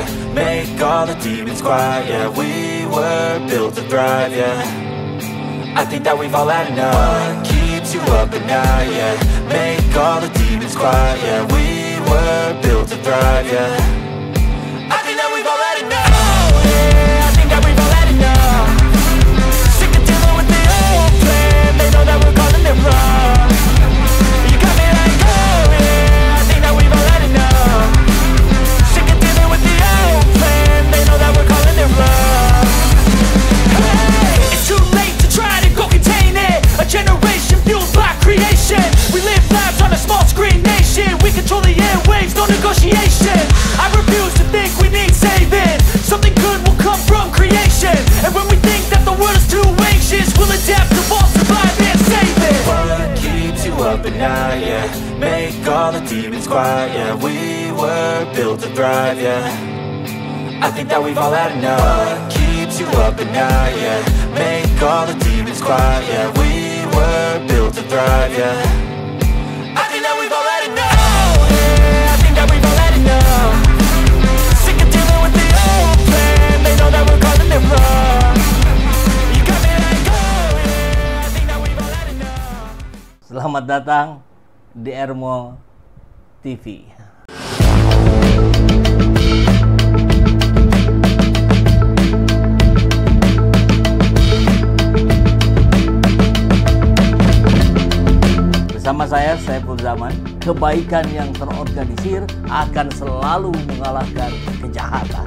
yeah. Make all the demons quiet, yeah. We were built to thrive, yeah. I think that we've all had enough. What keeps you up at night, yeah. Make all the demons quiet, yeah. We were built to thrive, yeah. I think that we've all had enough. Oh, yeah, I think that we've all had enough. Sick of dealing with the old plan. They know that we're calling it wrong. You got me like, oh, yeah, I think that we've all had enough. Sick of dealing with the old plan. They know that we're calling it wrong. Hey, it's too late to try to go contain it. A generation fueled by creation. We live lives on a small screen nation. We control the airwaves, no negotiation. I refuse to think we need saving. Something good will come from creation. And when we think that the world is too anxious, we'll adapt, evolve, survive and save it. What keeps you up at night, yeah. Make all the demons quiet, yeah. We were built to thrive, yeah. I think that we've all had enough. What keeps you up at night, yeah. Make all the demons quiet, yeah. We were built to thrive, yeah. I think that we've all had enough. Oh, yeah, I think that we've all had enough. Sick of dealing with the old plan. They know that we're calling it wrong. You got me like, oh, yeah, I think that we've all had enough. Selamat datang di Ermo TV. Bersama saya, Saiful Zaman, kebaikan yang terorganisir akan selalu mengalahkan kejahatan.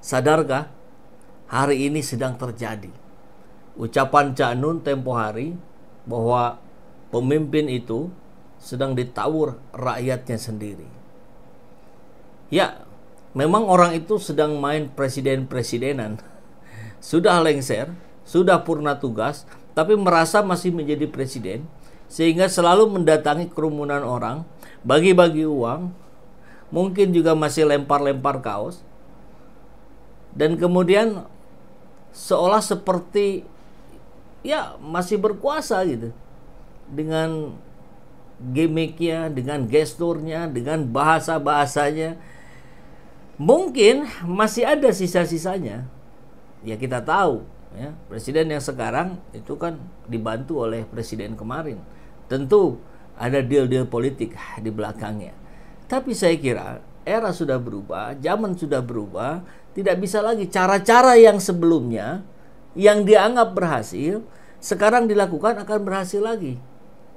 Sadarkah, hari ini sedang terjadi ucapan Cak Nun tempo hari bahwa pemimpin itu sedang ditawur rakyatnya sendiri. Ya, memang orang itu sedang main presiden-presidenan. Sudah lengser, sudah purna tugas, tapi merasa masih menjadi presiden, sehingga selalu mendatangi kerumunan orang, bagi-bagi uang, mungkin juga masih lempar-lempar kaos, dan kemudian seolah seperti ya masih berkuasa gitu, dengan gimmicknya, dengan gesturnya, dengan bahasa-bahasanya. Mungkin masih ada sisa-sisanya. Ya kita tahu, ya, presiden yang sekarang itu kan dibantu oleh presiden kemarin. Tentu ada deal-deal politik di belakangnya. Tapi saya kira era sudah berubah, zaman sudah berubah, tidak bisa lagi cara-cara yang sebelumnya yang dianggap berhasil sekarang dilakukan akan berhasil lagi.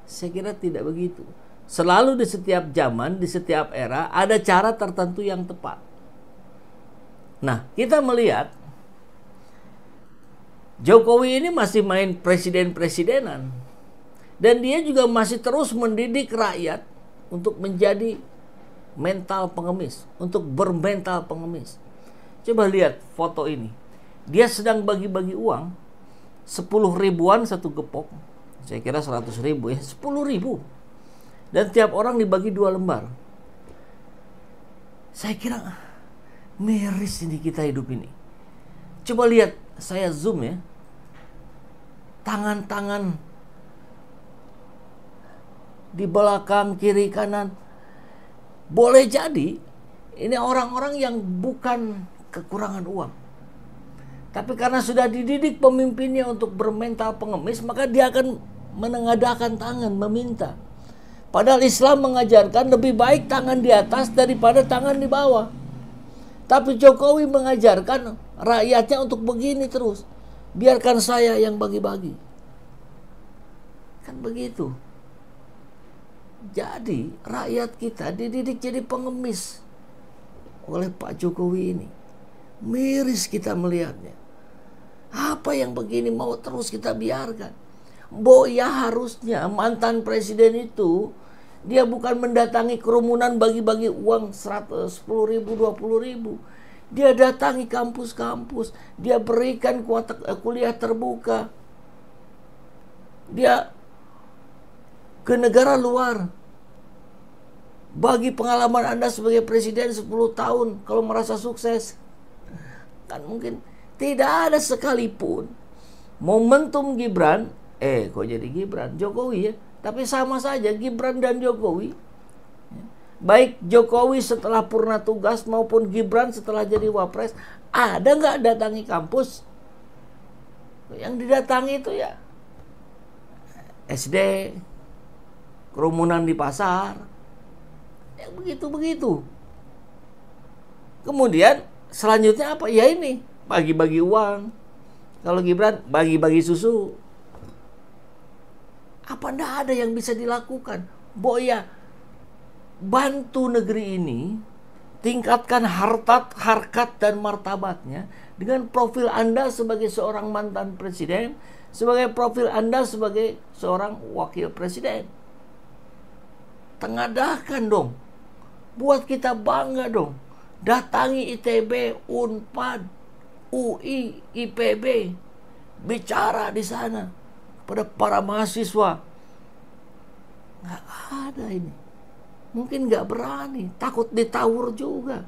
Saya kira tidak begitu. Selalu di setiap zaman, di setiap era ada cara tertentu yang tepat. Nah, kita melihat Jokowi ini masih main presiden-presidenan. Dan dia juga masih terus mendidik rakyat untuk menjadi mental pengemis, untuk bermental pengemis. Coba lihat foto ini. Dia sedang bagi-bagi uang 10 ribuan satu gepok. Saya kira 100 ribu ya, 10 ribu. Dan tiap orang dibagi 2 lembar. Saya kira miris ini kita hidup ini. Coba lihat, saya zoom ya. Tangan-tangan di belakang, kiri, kanan. Boleh jadi ini orang-orang yang bukan kekurangan uang. Tapi karena sudah dididik pemimpinnya untuk bermental pengemis, maka dia akan menengadahkan tangan, meminta. Padahal Islam mengajarkan lebih baik tangan di atas daripada tangan di bawah. Tapi Jokowi mengajarkan rakyatnya untuk begini terus. Biarkan saya yang bagi-bagi. Kan begitu. Jadi rakyat kita dididik jadi pengemis oleh Pak Jokowi ini. Miris kita melihatnya. Apa yang begini mau terus kita biarkan? Ya harusnya mantan presiden itu dia bukan mendatangi kerumunan bagi-bagi uang 10 ribu, 20 ribu. Dia datangi kampus-kampus. Dia berikan kuliah terbuka. Dia ke negara luar. Bagi pengalaman Anda sebagai presiden 10 tahun kalau merasa sukses. Kan mungkin tidak ada sekalipun momentum Gibran Kok jadi Gibran? Jokowi ya. Tapi sama saja Gibran dan Jokowi. Baik Jokowi setelah purna tugas maupun Gibran setelah jadi wapres, ada nggak datangi kampus? Yang didatangi itu ya SD, kerumunan di pasar, ya begitu-begitu. Kemudian selanjutnya apa? Ya ini, bagi-bagi uang. Kalau Gibran, bagi-bagi susu. Apa ndak ada yang bisa dilakukan? Boya, bantu negeri ini, tingkatkan harkat dan martabatnya dengan profil Anda sebagai seorang mantan presiden, sebagai profil Anda sebagai seorang wakil presiden. Tengadahkan dong. Buat kita bangga dong. Datangi ITB, Unpad, UI, IPB. Bicara di sana pada para mahasiswa. Nggak ada ini. Mungkin nggak berani, takut ditawur juga.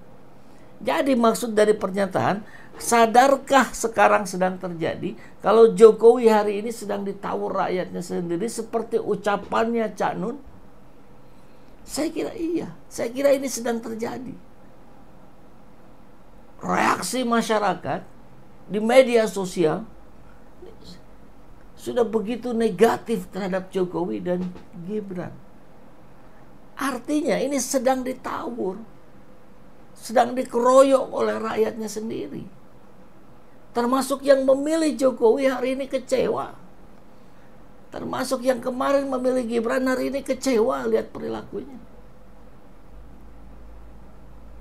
Jadi maksud dari pernyataan, sadarkah sekarang sedang terjadi kalau Jokowi hari ini sedang ditawur rakyatnya sendiri seperti ucapannya Cak Nun? Saya kira iya. Saya kira ini sedang terjadi. Reaksi masyarakat di media sosial sudah begitu negatif terhadap Jokowi dan Gibran. Artinya ini sedang ditawur, sedang dikeroyok oleh rakyatnya sendiri. Termasuk yang memilih Jokowi hari ini kecewa. Termasuk yang kemarin memilih Gibran hari ini kecewa lihat perilakunya.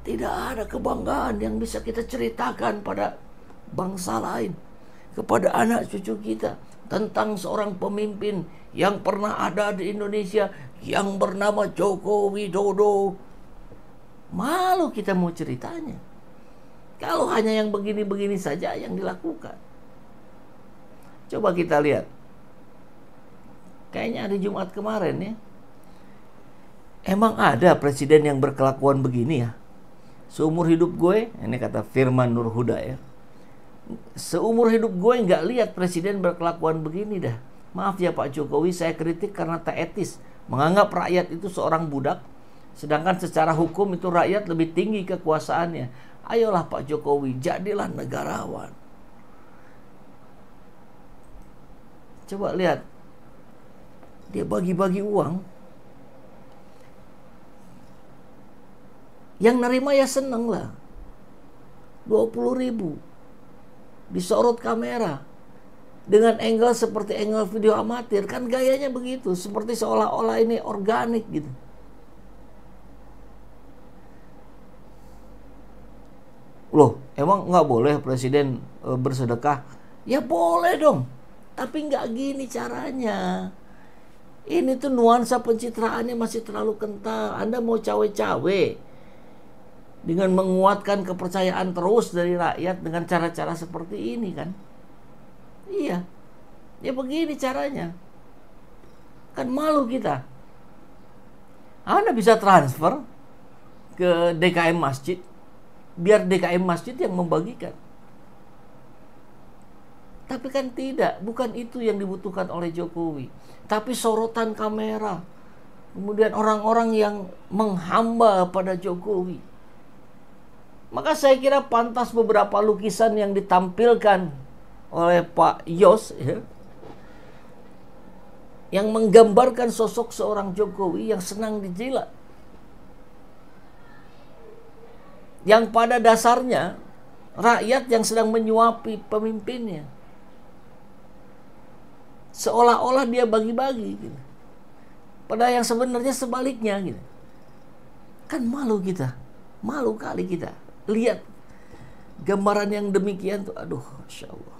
Tidak ada kebanggaan yang bisa kita ceritakan pada bangsa lain, kepada anak cucu kita, tentang seorang pemimpin yang pernah ada di Indonesia yang bernama Joko Widodo. Malu kita mau ceritanya. Kalau hanya yang begini-begini saja yang dilakukan. Coba kita lihat. Kayaknya hari Jumat kemarin ya. Emang ada presiden yang berkelakuan begini ya? Seumur hidup gue, ini kata Firman Nurhuda ya. Seumur hidup gue nggak lihat presiden berkelakuan begini dah. Maaf ya Pak Jokowi, saya kritik karena tak etis. Menganggap rakyat itu seorang budak, sedangkan secara hukum itu rakyat lebih tinggi kekuasaannya. Ayolah Pak Jokowi, jadilah negarawan. Coba lihat, dia bagi-bagi uang. Yang nerima ya seneng lah. 20.000. Disorot kamera. Dengan angle seperti angle video amatir. Kan gayanya begitu. Seperti seolah-olah ini organik gitu. Loh, emang nggak boleh presiden bersedekah? Ya boleh dong. Tapi nggak gini caranya. Ini tuh nuansa pencitraannya masih terlalu kental. Anda mau cawe-cawe dengan menguatkan kepercayaan terus dari rakyat dengan cara-cara seperti ini kan? Iya. Ya begini caranya. Kan malu kita. Anda bisa transfer ke DKM Masjid, biar DKM Masjid yang membagikan. Tapi kan tidak, bukan itu yang dibutuhkan oleh Jokowi. Tapi sorotan kamera. Kemudian orang-orang yang menghamba pada Jokowi. Maka saya kira pantas beberapa lukisan yang ditampilkan oleh Pak Yos ya, yang menggambarkan sosok seorang Jokowi yang senang dijilat. Yang pada dasarnya rakyat yang sedang menyuapi pemimpinnya. Seolah-olah dia bagi-bagi gitu. Padahal yang sebenarnya sebaliknya gitu. Kan malu kita. Malu kali kita. Lihat gambaran yang demikian tuh, aduh, Masya Allah.